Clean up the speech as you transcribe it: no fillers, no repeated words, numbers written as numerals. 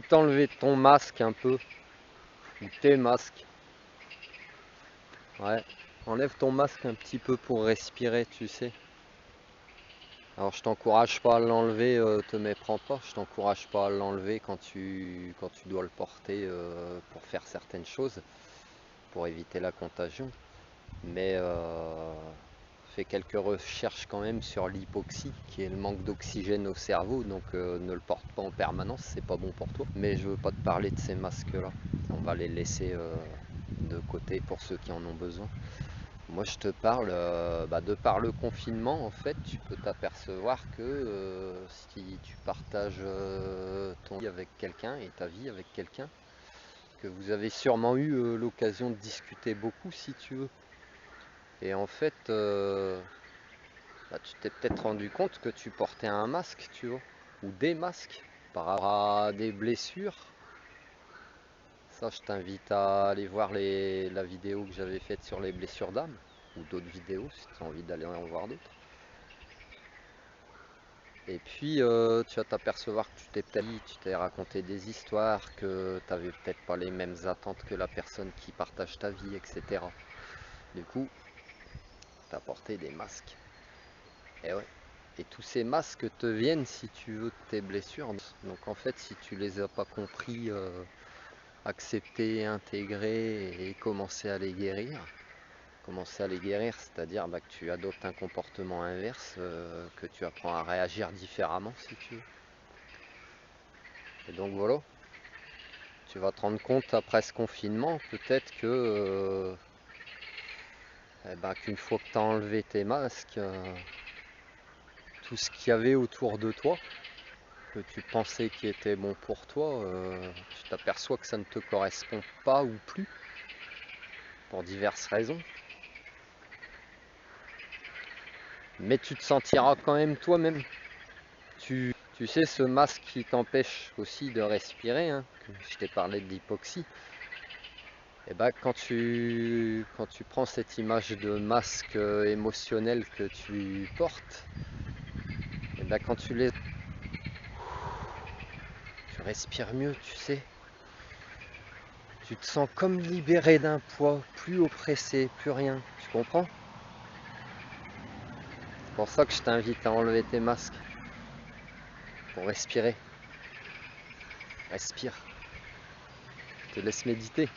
T'enlever ton masque un peu, ou tes masques. Ouais, enlève ton masque un petit peu pour respirer, tu sais. Alors je t'encourage pas à l'enlever, te méprends pas, je t'encourage pas à l'enlever quand tu dois le porter pour faire certaines choses, pour éviter la contagion. Mais fais quelques recherches quand même sur l'hypoxie, qui est le manque d'oxygène au cerveau, donc ne le porte pas en permanence, c'est pas bon pour toi. Mais je veux pas te parler de ces masques-là, on va les laisser de côté pour ceux qui en ont besoin. Moi, je te parle, de par le confinement, en fait, tu peux t'apercevoir que si tu partages ton vie avec quelqu'un et ta vie avec quelqu'un, que vous avez sûrement eu l'occasion de discuter beaucoup, si tu veux. Et en fait, tu t'es peut-être rendu compte que tu portais un masque, tu vois, ou des masques, par rapport à des blessures. Ça, je t'invite à aller voir la vidéo que j'avais faite sur les blessures d'âme, ou d'autres vidéos si tu as envie d'aller en voir d'autres. Et puis tu vas t'apercevoir que tu t'es raconté des histoires, que tu n'avais peut-être pas les mêmes attentes que la personne qui partage ta vie, etc. Du coup, tu as porté des masques. Et ouais. Et tous ces masques te viennent, si tu veux, de tes blessures. Donc en fait, si tu les as pas compris, acceptés, intégrés et commencer à les guérir, c'est-à-dire que tu adoptes un comportement inverse, que tu apprends à réagir différemment, si tu veux. Et donc voilà. Tu vas te rendre compte après ce confinement, peut-être que qu'une fois que tu as enlevé tes masques, tout ce qu'il y avait autour de toi, que tu pensais qui était bon pour toi, tu t'aperçois que ça ne te correspond pas ou plus, pour diverses raisons. Mais tu te sentiras quand même toi-même. Tu sais, ce masque qui t'empêche aussi de respirer, hein, que je t'ai parlé de l'hypoxie. Et quand tu prends cette image de masque émotionnel que tu portes, et quand tu respires mieux, tu sais. Tu te sens comme libéré d'un poids, plus oppressé, plus rien. Tu comprends? C'est pour ça que je t'invite à enlever tes masques pour respirer. Respire. Je te laisse méditer.